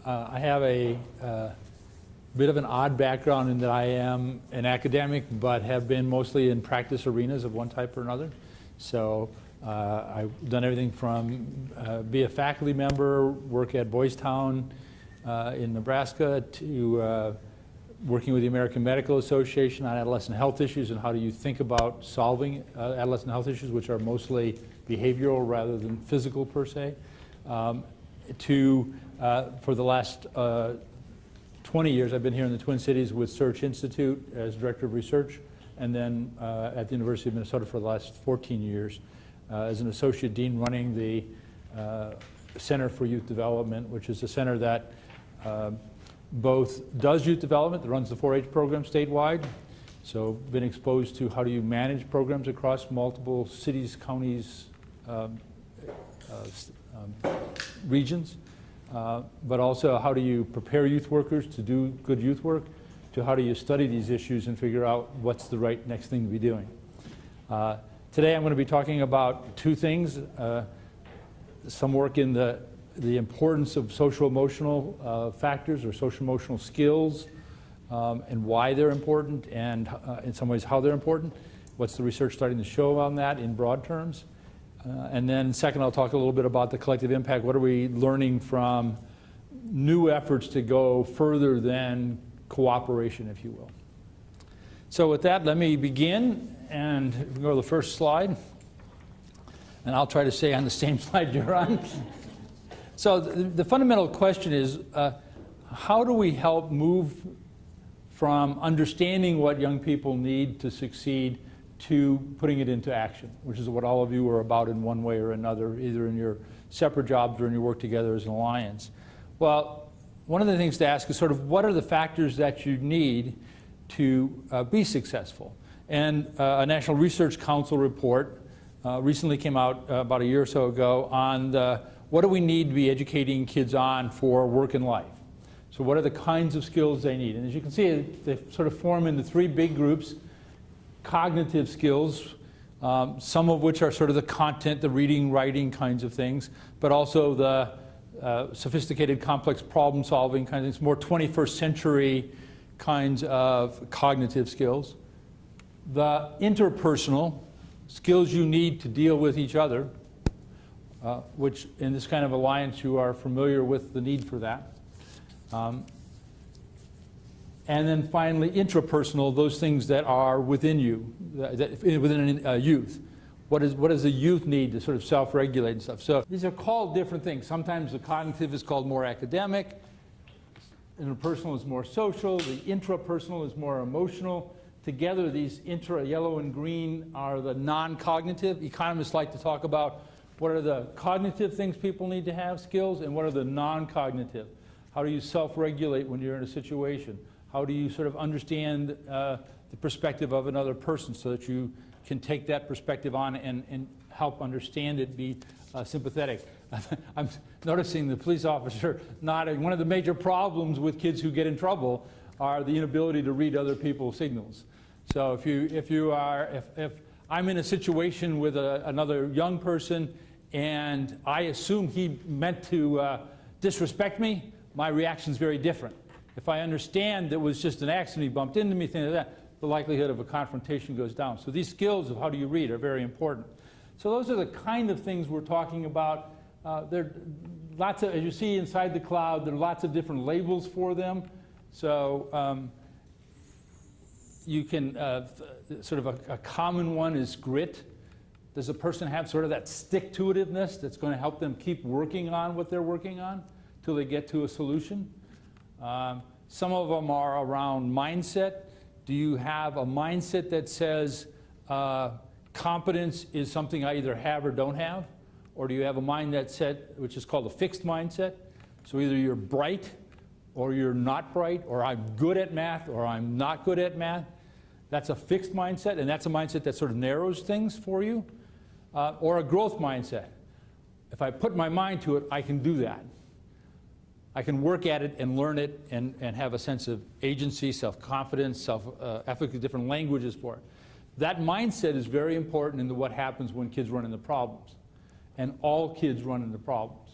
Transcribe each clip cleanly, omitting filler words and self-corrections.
I have a bit of an odd background in that I am an academic, but have been mostly in practice arenas of one type or another. So I've done everything from be a faculty member, work at Boys Town in Nebraska, to working with the American Medical Association on adolescent health issues and how do you think about solving adolescent health issues, which are mostly behavioral rather than physical per se, for the last 20 years, I've been here in the Twin Cities with Search Institute as Director of Research, and then at the University of Minnesota for the last 14 years as an Associate Dean running the Center for Youth Development, which is a center that both does youth development, that runs the 4-H program statewide, so been exposed to how do you manage programs across multiple cities, counties, regions, but also how do you prepare youth workers to do good youth work, to how do you study these issues and figure out what's the right next thing to be doing. Today I'm going to be talking about two things, some work in the importance of social-emotional factors or social-emotional skills and why they're important, and in some ways how they're important. What's the research starting to show on that in broad terms? And then second, I'll talk a little bit about the collective impact. What are we learning from new efforts to go further than cooperation, if you will? So with that, let me begin, and we can go to the first slide. And I'll try to stay on the same slide you're on. So the fundamental question is, how do we help move from understanding what young people need to succeed to putting it into action, which is what all of you are about in one way or another, either in your separate jobs or in your work together as an alliance? Well, one of the things to ask is sort of what are the factors that you need to be successful? And a National Research Council report recently came out about a year or so ago on what do we need to be educating kids on for work and life? So what are the kinds of skills they need? And as you can see, they sort of form into three big groups. Cognitive skills, some of which are sort of the content, the reading, writing kinds of things, but also the sophisticated, complex problem-solving kinds of things, more 21st century kinds of cognitive skills. The interpersonal skills you need to deal with each other, which in this kind of alliance you are familiar with the need for that. And then finally, intrapersonal, those things that are within you, within a youth. What does the youth need to sort of self-regulate and stuff? So these are called different things. Sometimes the cognitive is called more academic, interpersonal is more social, the intrapersonal is more emotional. Together, these yellow and green, are the non-cognitive. Economists like to talk about what are the cognitive things people need to have, skills, and what are the non-cognitive. How do you self-regulate when you're in a situation? How do you sort of understand the perspective of another person so that you can take that perspective on and help understand it, be sympathetic? I'm noticing the police officer nodding. One of the major problems with kids who get in trouble are the inability to read other people's signals. So if I'm in a situation with another young person and I assume he meant to disrespect me, my reaction is very different. If I understand that it was just an accident, he bumped into me, things like that, the likelihood of a confrontation goes down. So these skills of how do you read are very important. So those are the kind of things we're talking about. There are lots of, as you see inside the cloud, there are lots of different labels for them. So you can, sort of a common one is grit. Does a person have sort of that stick-to-itiveness that's going to help them keep working on what they're working on till they get to a solution? Some of them are around mindset. Do you have a mindset that says competence is something I either have or don't have? Or do you have a mindset which is called a fixed mindset? So either you're bright or you're not bright, or I'm good at math or I'm not good at math. That's a fixed mindset, and that's a mindset that sort of narrows things for you. Or a growth mindset. If I put my mind to it, I can do that. I can work at it and learn it and have a sense of agency, self-confidence, self-efficacy, different languages for it. That mindset is very important into what happens when kids run into problems. And all kids run into problems.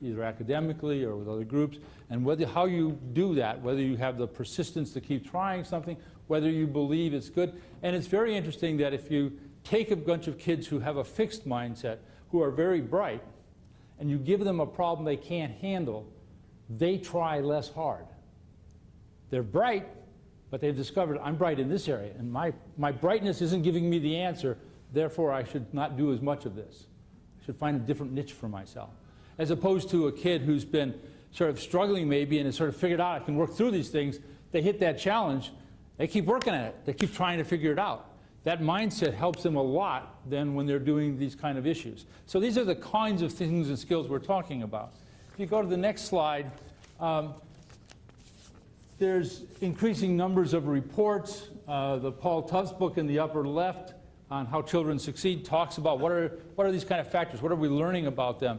either academically or with other groups, and how you do that, whether you have the persistence to keep trying something, whether you believe it's good. And it's very interesting that if you take a bunch of kids who have a fixed mindset, who are very bright, and you give them a problem they can't handle, they try less hard. They're bright, but they've discovered, I'm bright in this area, and my brightness isn't giving me the answer, therefore I should not do as much of this. I should find a different niche for myself. As opposed to a kid who's been sort of struggling maybe and has sort of figured out I can work through these things, they hit that challenge, they keep working at it, they keep trying to figure it out. That mindset helps them a lot then when they're doing these kind of issues. So these are the kinds of things and skills we're talking about. If you go to the next slide, there's increasing numbers of reports. The Paul Tufts book in the upper left on how children succeed talks about what are these kind of factors, what are we learning about them.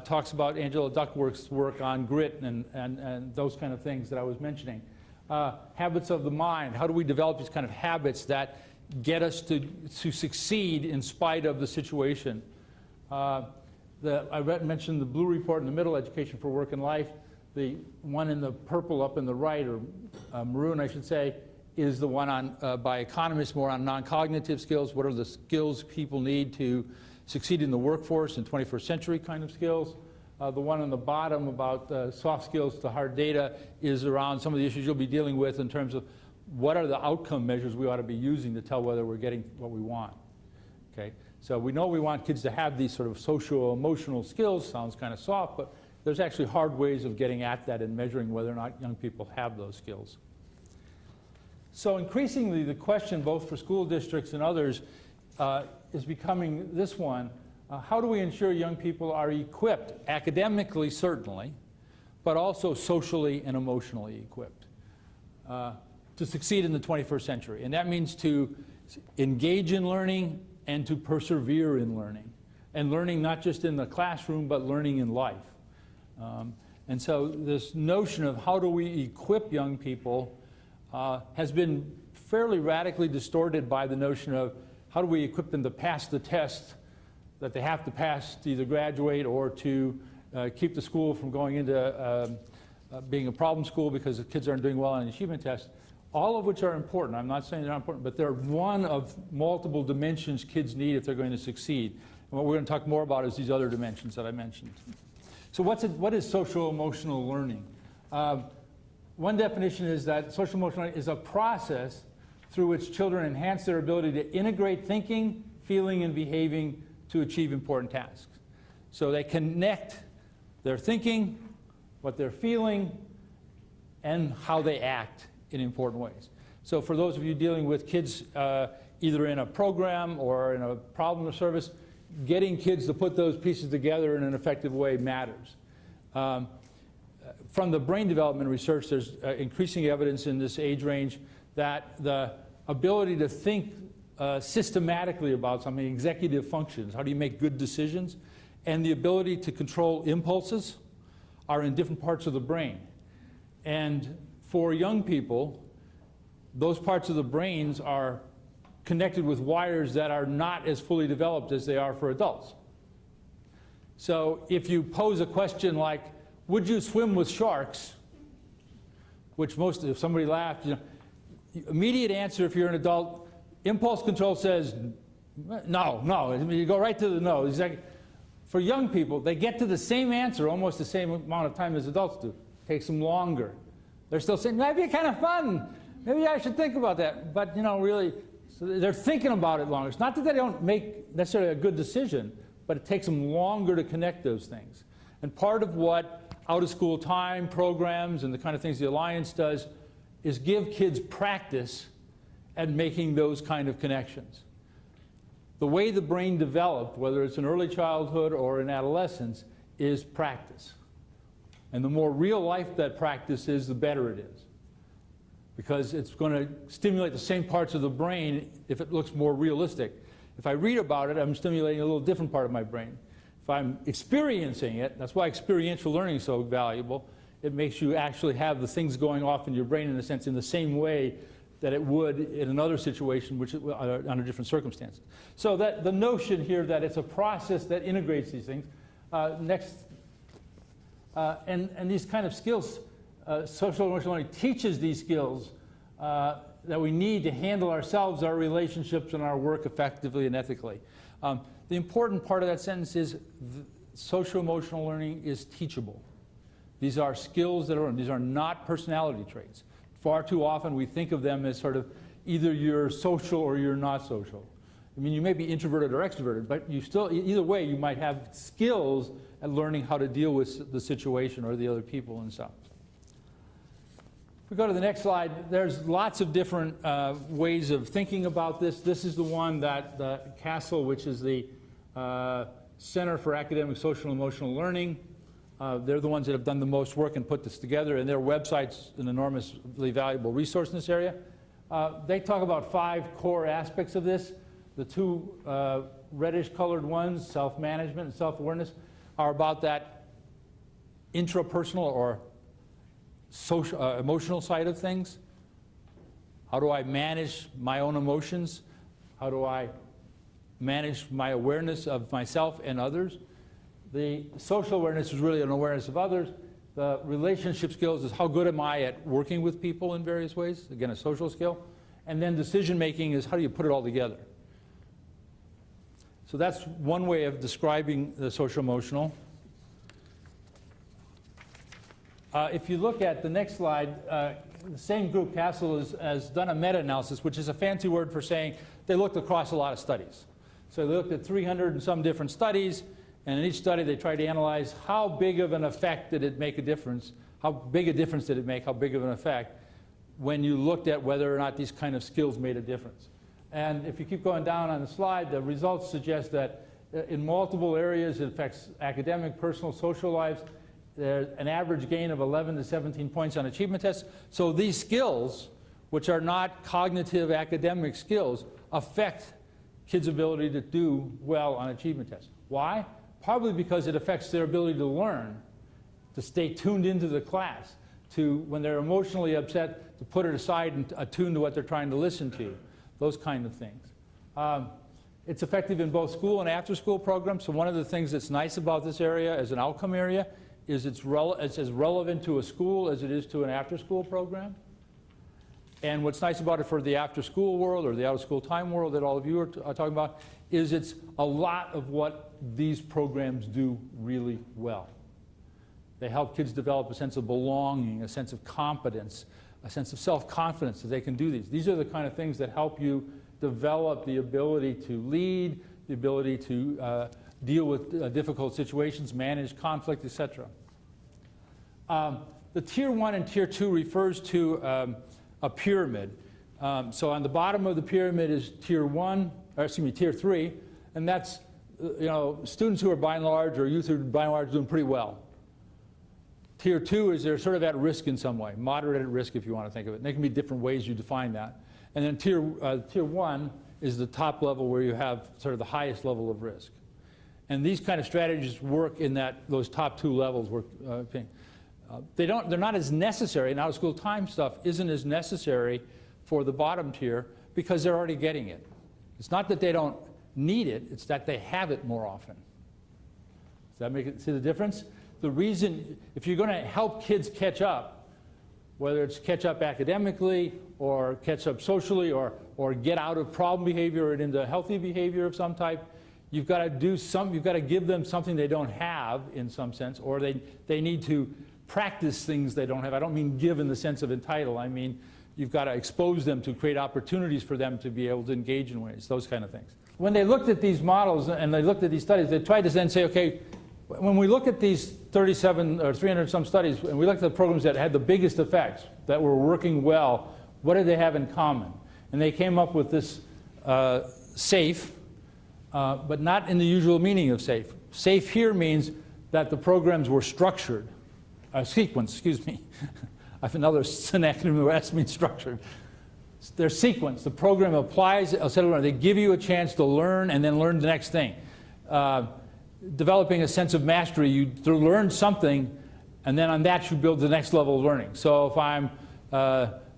Talks about Angela Duckworth's work on grit and those kind of things that I was mentioning. Habits of the mind, how do we develop these kind of habits that get us to succeed in spite of the situation. I mentioned the blue report in the middle, Education for Work and Life. The one in the purple up in the right, or maroon I should say, is the one on by economists more on non-cognitive skills. What are the skills people need to succeed in the workforce in 21st century kind of skills. The one on the bottom about soft skills to hard data is around some of the issues you'll be dealing with in terms of what are the outcome measures we ought to be using to tell whether we're getting what we want. Okay, so we know we want kids to have these sort of social-emotional skills. Sounds kind of soft, but there's actually hard ways of getting at that and measuring whether or not young people have those skills. So increasingly, the question, both for school districts and others, is becoming this one. How do we ensure young people are equipped, academically certainly, but also socially and emotionally equipped to succeed in the 21st century? And that means to engage in learning and to persevere in learning. And learning not just in the classroom, but learning in life. And so this notion of how do we equip young people has been fairly radically distorted by the notion of how do we equip them to pass the test that they have to pass to either graduate or to keep the school from going into being a problem school because the kids aren't doing well on an achievement test, all of which are important. I'm not saying they're not important, but they're one of multiple dimensions kids need if they're going to succeed. And what we're going to talk more about is these other dimensions that I mentioned. So what is social-emotional learning? One definition is that social-emotional learning is a process through which children enhance their ability to integrate thinking, feeling, and behaving to achieve important tasks. So they connect their thinking, what they're feeling, and how they act in important ways. So for those of you dealing with kids either in a program or in a problem or service, getting kids to put those pieces together in an effective way matters. From the brain development research, there's increasing evidence in this age range that the ability to think systematically about something, executive functions, how do you make good decisions, and the ability to control impulses are in different parts of the brain. And for young people, those parts of the brains are connected with wires that are not as fully developed as they are for adults. So if you pose a question like, would you swim with sharks? Which if somebody laughed, immediate answer if you're an adult, impulse control says, no. You go right to the no. Exactly. For young people, they get to the same answer almost the same amount of time as adults do. It takes them longer. They're still saying, that'd be kind of fun. Maybe I should think about that. But, really, so they're thinking about it longer. It's not that they don't make necessarily a good decision, but it takes them longer to connect those things. And part of what out-of-school time programs and the kind of things the Alliance does is give kids practice at making those kind of connections. The way the brain developed, whether it's in early childhood or in adolescence, is practice. And the more real life that practice is, the better it is. Because it's going to stimulate the same parts of the brain if it looks more realistic. If I read about it, I'm stimulating a little different part of my brain. If I'm experiencing it, that's why experiential learning is so valuable. It makes you actually have the things going off in your brain, in a sense, in the same way that it would in another situation, which under different circumstances. So that the notion here that it's a process that integrates these things. Next And these kind of skills, social-emotional learning teaches these skills that we need to handle ourselves, our relationships, and our work effectively and ethically. The important part of that sentence is social-emotional learning is teachable. These are skills that are learned. These are not personality traits. Far too often we think of them as sort of either you're social or you're not social. I mean, you may be introverted or extroverted, but you still, either way, you might have skills at learning how to deal with the situation or the other people and stuff. If we go to the next slide, there's lots of different ways of thinking about this. This is the one that the CASEL, which is the Center for Academic Social and Emotional Learning, they're the ones that have done the most work and put this together, and their website's an enormously valuable resource in this area. They talk about 5 core aspects of this. The 2 reddish colored ones, self-management and self-awareness, are about that intrapersonal or social, emotional side of things. How do I manage my own emotions? How do I manage my awareness of myself and others? The social awareness is really an awareness of others. The relationship skills is how good am I at working with people in various ways, again, a social skill. And then decision making is how do you put it all together? So that's one way of describing the social-emotional. If you look at the next slide, the same group, CASEL, has done a meta-analysis, which is a fancy word for saying they looked across a lot of studies. So they looked at 300 and some different studies, and in each study they tried to analyze how big of an effect did it make a difference, how big a difference did it make, how big of an effect, when you looked at whether or not these kind of skills made a difference. And if you keep going down on the slide, the results suggest that in multiple areas it affects academic, personal, social lives. There's an average gain of 11 to 17 points on achievement tests. So these skills, which are not cognitive academic skills, affect kids' ability to do well on achievement tests. Why? Probably because it affects their ability to learn, to stay tuned into the class, to, when they're emotionally upset, to put it aside and attune to what they're trying to listen to. Those kind of things. It's effective in both school and after-school programs. So one of the things that's nice about this area as an outcome area is it's as relevant to a school as it is to an after-school program. And what's nice about it for the after-school world or the out-of-school time world that all of you are talking about is it's a lot of what these programs do really well. They help kids develop a sense of belonging, a sense of competence, a sense of self-confidence that they can do these. These are the kind of things that help you develop the ability to lead, the ability to deal with difficult situations, manage conflict, etc. The Tier 1 and Tier 2 refers to a pyramid. So on the bottom of the pyramid is Tier 1, or excuse me, Tier 3, and that's students who are by and large, or youth who are by and large doing pretty well. Tier 2 is they're sort of at risk in some way, moderate at risk if you want to think of it. And there can be different ways you define that. And then tier 1 is the top level where you have sort of the highest level of risk. And these kind of strategies work in those top 2 levels. They're not as necessary, and out-of-school time stuff isn't as necessary for the bottom tier because they're already getting it. It's not that they don't need it, it's that they have it more often. Does that make it, see the difference? The reason, if you're going to help kids catch up, whether it's catch up academically or catch up socially or get out of problem behavior and into healthy behavior of some type, you've got to you've got to give them something they don't have in some sense, or they need to practice things they don't have. I don't mean give in the sense of entitle. I mean you've got to expose them to create opportunities for them to be able to engage in ways, those kind of things. When they looked at these models and they looked at these studies, they tried to then say, okay, when we look at these 37 or 300 some studies, and we looked at the programs that had the biggest effects, that were working well, what did they have in common? And they came up with this SAFE, but not in the usual meaning of SAFE. SAFE here means that the programs were structured, sequenced, excuse me. I have another synonym that has means structured. They're sequenced. The program applies a set of learning. They give you a chance to learn and then learn the next thing. Developing a sense of mastery, you learn something, and then on that you build the next level of learning. So if I'm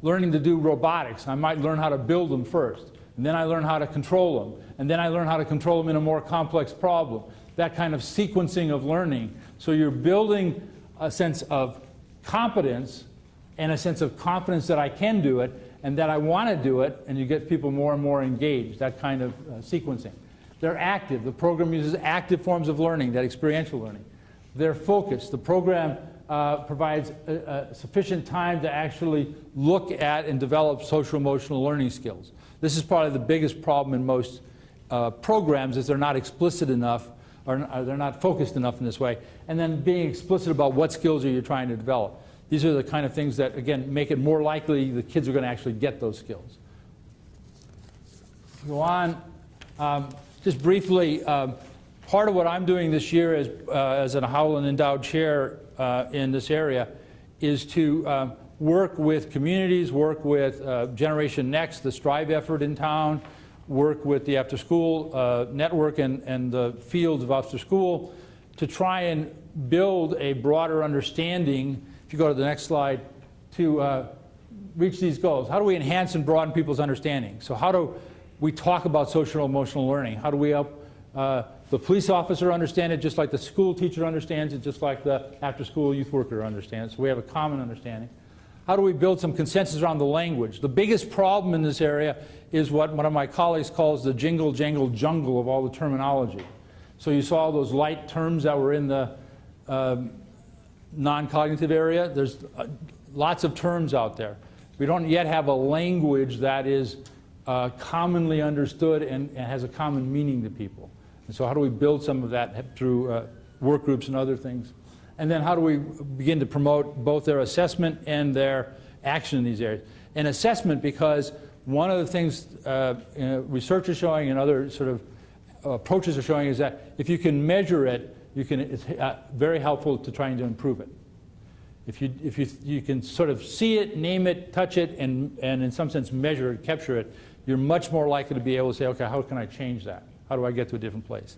learning to do robotics, I might learn how to build them first, and then I learn how to control them, and then I learn how to control them in a more complex problem. That kind of sequencing of learning. So you're building a sense of competence and a sense of confidence that I can do it and that I want to do it, and you get people more and more engaged, that kind of sequencing. They're active. The program uses active forms of learning, that experiential learning. They're focused. The program provides sufficient time to actually look at and develop social-emotional learning skills. This is probably the biggest problem in most programs, is they're not explicit enough, or they're not focused enough in this way, and then being explicit about what skills are you trying to develop. These are the kind of things that, again, make it more likely the kids are going to actually get those skills. Go on. Just briefly, part of what I'm doing this year as an Howland Endowed Chair in this area is to work with communities, work with Generation Next, the Strive effort in town, work with the after-school network and the fields of after-school to try and build a broader understanding, if you go to the next slide, to reach these goals. How do we enhance and broaden people's understanding? So how do we talk about social-emotional learning? How do we help the police officer understand it just like the school teacher understands it, just like the after-school youth worker understands it? So we have a common understanding. How do we build some consensus around the language? The biggest problem in this area is what one of my colleagues calls the jingle, jangle, jungle of all the terminology. So you saw those light terms that were in the non-cognitive area. There's lots of terms out there. We don't yet have a language that is commonly understood and has a common meaning to people. And so how do we build some of that through work groups and other things? And then how do we begin to promote both their assessment and their action in these areas? And assessment, because one of the things research is showing and other sort of approaches are showing is that if you can measure it, it's very helpful to trying to improve it. If you can sort of see it, name it, touch it, and in some sense measure it, capture it, you're much more likely to be able to say, okay, how can I change that? How do I get to a different place?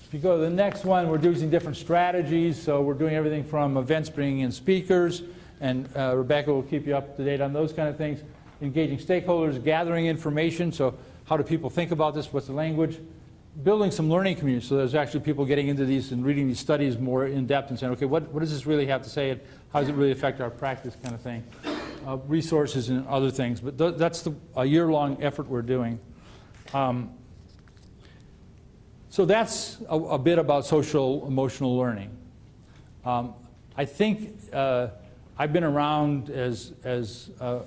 If you go to the next one, we're using different strategies. So we're doing everything from events, bringing in speakers, and Rebecca will keep you up to date on those kind of things. Engaging stakeholders, gathering information. So how do people think about this? What's the language? Building some learning communities. So there's actually people getting into these and reading these studies more in depth and saying, okay, what does this really have to say? And how does it really affect our practice kind of thing? Resources and other things. But that's a year-long effort we're doing. So that's a bit about social-emotional learning. I think I've been around, as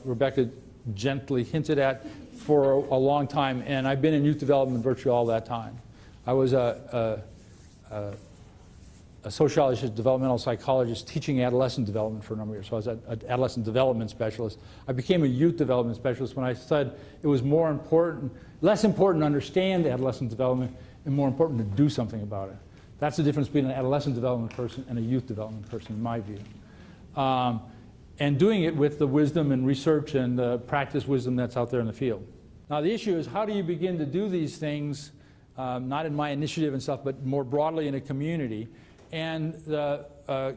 Rebecca gently hinted at, for a long time, and I've been in youth development virtually all that time. I was a sociologist, developmental psychologist, teaching adolescent development for a number of years. So I was an adolescent development specialist. I became a youth development specialist when I said it was less important to understand adolescent development and more important to do something about it. That's the difference between an adolescent development person and a youth development person, in my view. And doing it with the wisdom and research and the practice wisdom that's out there in the field. Now the issue is, how do you begin to do these things, not in my initiative and stuff, but more broadly in a community? And the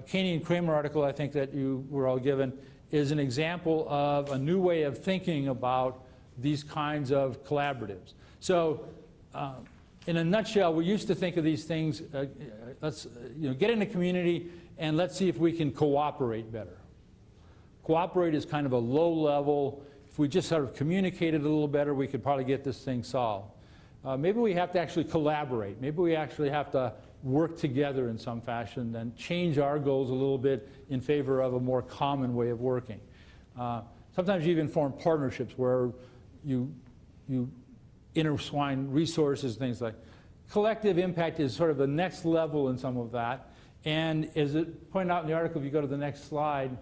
Caney and Kramer article, I think, that you were all given, is an example of a new way of thinking about these kinds of collaboratives. So in a nutshell, we used to think of these things, let's get in a community and let's see if we can cooperate better. Cooperate is kind of a low level. If we just sort of communicated a little better, we could probably get this thing solved. Maybe we have to actually collaborate. Maybe we actually have to work together in some fashion and change our goals a little bit in favor of a more common way of working. Sometimes you even form partnerships where you intertwine resources, things like collective impact is sort of the next level in some of that. And as it pointed out in the article, if you go to the next slide,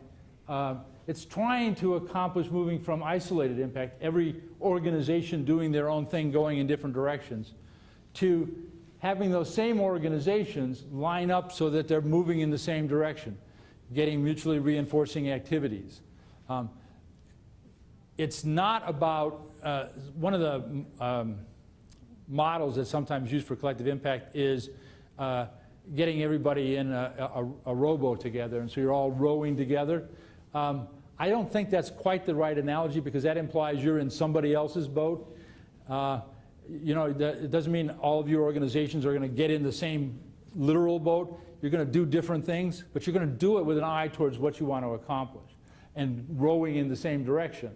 it's trying to accomplish moving from isolated impact, every organization doing their own thing, going in different directions, to having those same organizations line up so that they're moving in the same direction, getting mutually reinforcing activities. It's not about, one of the models that's sometimes used for collective impact is getting everybody in a rowboat together, and so you're all rowing together. I don't think that's quite the right analogy, because that implies you're in somebody else's boat. It doesn't mean all of your organizations are going to get in the same literal boat. You're going to do different things, but you're going to do it with an eye towards what you want to accomplish and rowing in the same direction.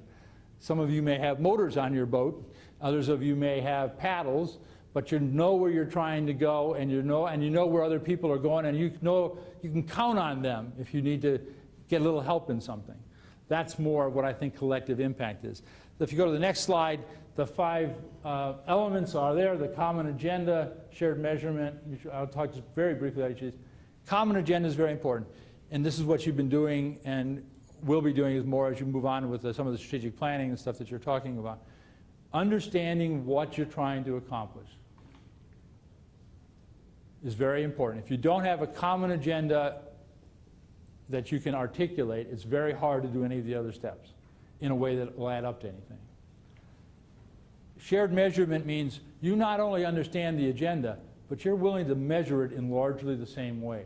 Some of you may have motors on your boat. Others of you may have paddles, but you know where you're trying to go, and you know where other people are going, and you know you can count on them if you need to get a little help in something. That's more what I think collective impact is. So if you go to the next slide, the 5 elements are there: the common agenda, shared measurement. I'll talk just very briefly about each of these. Common agenda is very important, and this is what you've been doing and will be doing is more as you move on with some of the strategic planning and stuff that you're talking about. Understanding what you're trying to accomplish is very important. If you don't have a common agenda that you can articulate, it's very hard to do any of the other steps in a way that will add up to anything. Shared measurement means you not only understand the agenda, but you're willing to measure it in largely the same ways.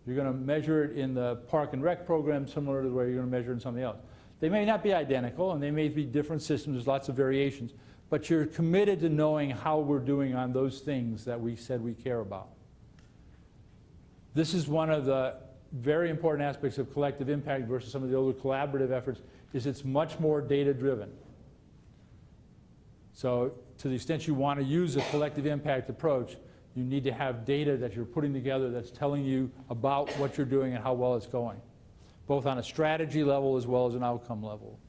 You're going to measure it in the Park and Rec program similar to the way you're going to measure it in something else. They may not be identical, and they may be different systems. There's lots of variations. But you're committed to knowing how we're doing on those things that we said we care about. This is one of the very important aspects of collective impact versus some of the older collaborative efforts, is it's much more data-driven. So to the extent you want to use a collective impact approach, you need to have data that you're putting together that's telling you about what you're doing and how well it's going, both on a strategy level as well as an outcome level.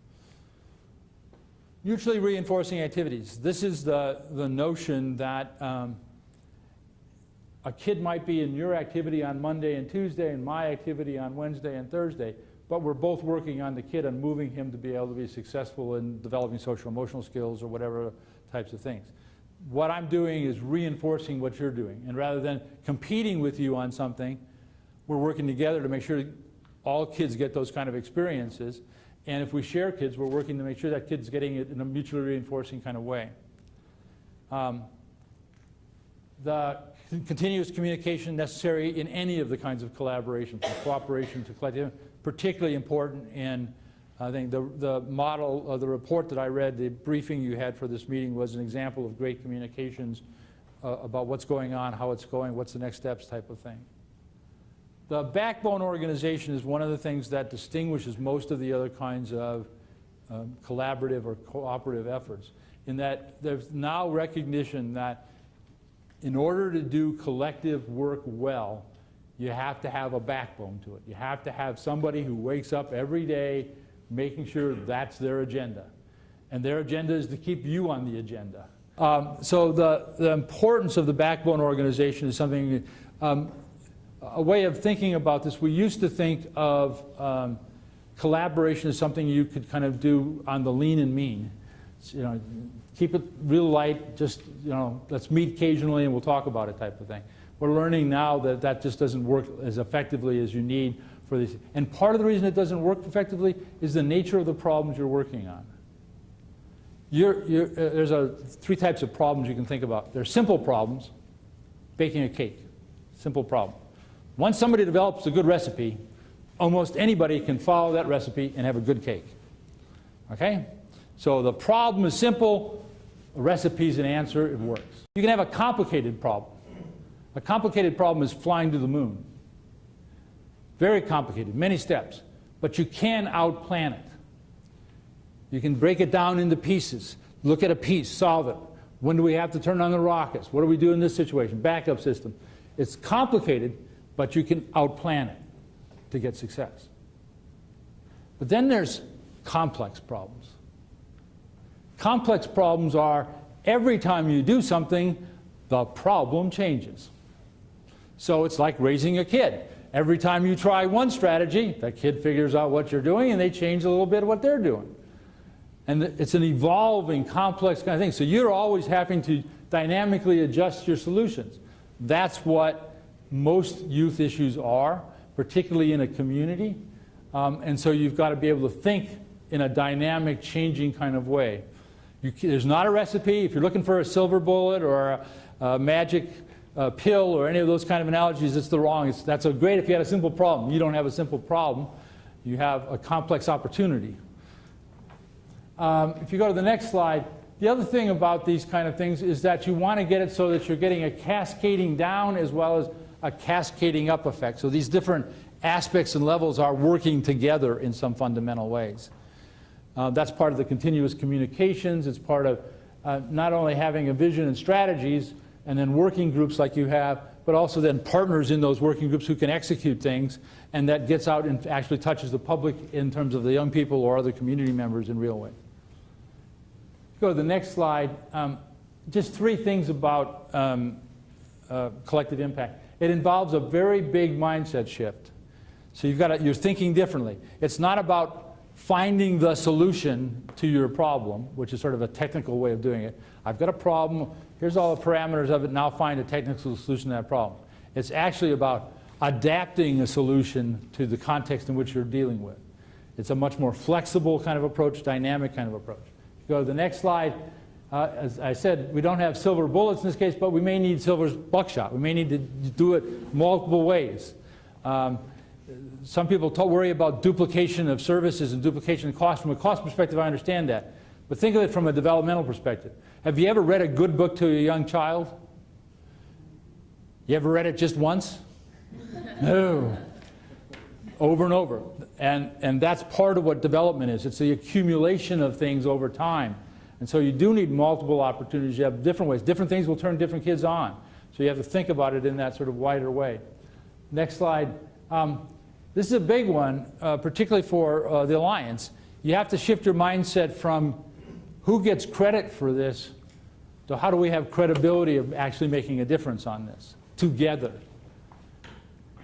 Mutually reinforcing activities. This is the notion that a kid might be in your activity on Monday and Tuesday and my activity on Wednesday and Thursday, but we're both working on the kid and moving him to be able to be successful in developing social-emotional skills or whatever types of things. What I'm doing is reinforcing what you're doing, and rather than competing with you on something, we're working together to make sure all kids get those kind of experiences. And if we share kids, we're working to make sure that kid's getting it in a mutually reinforcing kind of way. The continuous communication necessary in any of the kinds of collaboration, from cooperation to collective, particularly important in, I think, the model of the report that I read, the briefing you had for this meeting was an example of great communications about what's going on, how it's going, what's the next steps type of thing. The backbone organization is one of the things that distinguishes most of the other kinds of collaborative or cooperative efforts, in that there's now recognition that in order to do collective work well, you have to have a backbone to it. You have to have somebody who wakes up every day making sure that's their agenda. And their agenda is to keep you on the agenda. So the importance of the backbone organization is something, a way of thinking about this. We used to think of collaboration as something you could kind of do on the lean and mean. You know, keep it real light, just, you know, let's meet occasionally and we'll talk about it type of thing. We're learning now that that just doesn't work as effectively as you need for these. And part of the reason it doesn't work effectively is the nature of the problems you're working on. There's 3 types of problems you can think about. There's simple problems, baking a cake, simple problem. Once somebody develops a good recipe, almost anybody can follow that recipe and have a good cake. Okay? So the problem is simple, the recipe's an answer, it works. You can have a complicated problem. A complicated problem is flying to the moon. Very complicated, many steps, but you can outplan it. You can break it down into pieces. Look at a piece, solve it. When do we have to turn on the rockets? What do we do in this situation? Backup system. It's complicated, but you can outplan it to get success. But then there's complex problems. Complex problems are every time you do something, the problem changes. So it's like raising a kid. Every time you try one strategy, that kid figures out what you're doing and they change a little bit of what they're doing. And it's an evolving, complex kind of thing. So you're always having to dynamically adjust your solutions. That's what most youth issues are, particularly in a community. And so you've got to be able to think in a dynamic, changing kind of way. There's not a recipe. If you're looking for a silver bullet or a magic pill or any of those kind of analogies, it's the wrong. That's great if you had a simple problem. You don't have a simple problem. You have a complex opportunity. If you go to the next slide, the other thing about these kind of things is that you want to get it so that you're getting a cascading down as well as a cascading up effect. So these different aspects and levels are working together in some fundamental ways. That's part of the continuous communications. It's part of not only having a vision and strategies and then working groups like you have, but also then partners in those working groups who can execute things, and that gets out and actually touches the public in terms of the young people or other community members in real ways. Go to the next slide. Just 3 things about collective impact. It involves a very big mindset shift. So you're thinking differently. It's not about finding the solution to your problem, which is sort of a technical way of doing it. I've got a problem, here's all the parameters of it, now find a technical solution to that problem. It's actually about adapting a solution to the context in which you're dealing with. It's a much more flexible kind of approach, dynamic kind of approach. Go to the next slide. As I said, we don't have silver bullets in this case, but we may need silver buckshot. We may need to do it multiple ways. Some people worry about duplication of services and duplication of cost. From a cost perspective, I understand that. But think of it from a developmental perspective. Have you ever read a good book to a young child? You ever read it just once? No. Over and over. And that's part of what development is. It's the accumulation of things over time. And so you do need multiple opportunities. You have different ways. Different things will turn different kids on. So you have to think about it in that sort of wider way. Next slide. This is a big one, particularly for the Alliance. You have to shift your mindset from who gets credit for this to how do we have credibility of actually making a difference on this together.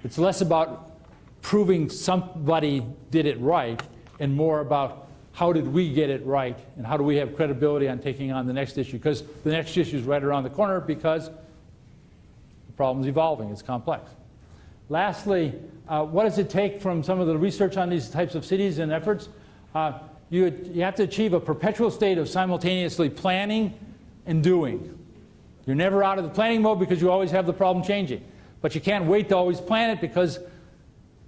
It's less about proving somebody did it right and more about how did we get it right and how do we have credibility on taking on the next issue, because the next issue is right around the corner because the problem's evolving, it's complex. Lastly, what does it take from some of the research on these types of cities and efforts? You have to achieve a perpetual state of simultaneously planning and doing. You're never out of the planning mode because you always have the problem changing. But you can't wait to always plan it because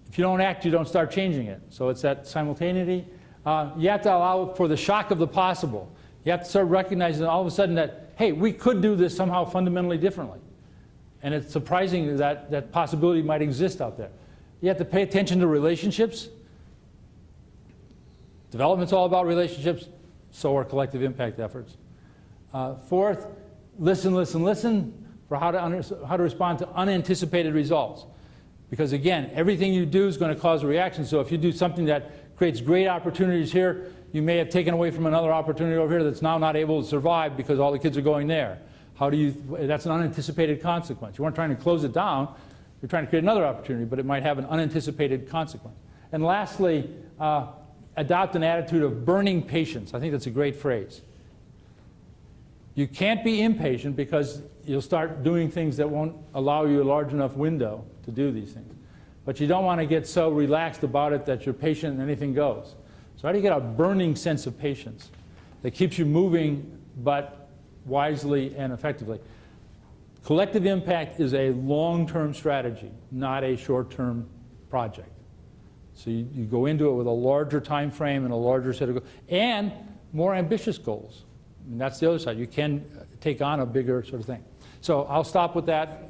if you don't act, you don't start changing it. So it's that simultaneity. You have to allow for the shock of the possible. You have to start recognizing all of a sudden that, hey, we could do this somehow fundamentally differently. And it's surprising that that possibility might exist out there. You have to pay attention to relationships. Development's all about relationships, so are collective impact efforts. Fourth, listen, listen, listen for how to respond to unanticipated results. Because again, everything you do is going to cause a reaction. So if you do something that creates great opportunities here, you may have taken away from another opportunity over here that's now not able to survive because all the kids are going there. That's an unanticipated consequence. You weren't trying to close it down, you're trying to create another opportunity, but it might have an unanticipated consequence. And lastly, adopt an attitude of burning patience. I think that's a great phrase. You can't be impatient because you'll start doing things that won't allow you a large enough window to do these things. But you don't want to get so relaxed about it that you're patient and anything goes. So how do you get a burning sense of patience that keeps you moving but wisely and effectively? Collective impact is a long-term strategy, not a short-term project. So you go into it with a larger time frame and a larger set of goals, and more ambitious goals. And that's the other side. You can take on a bigger sort of thing. So I'll stop with that.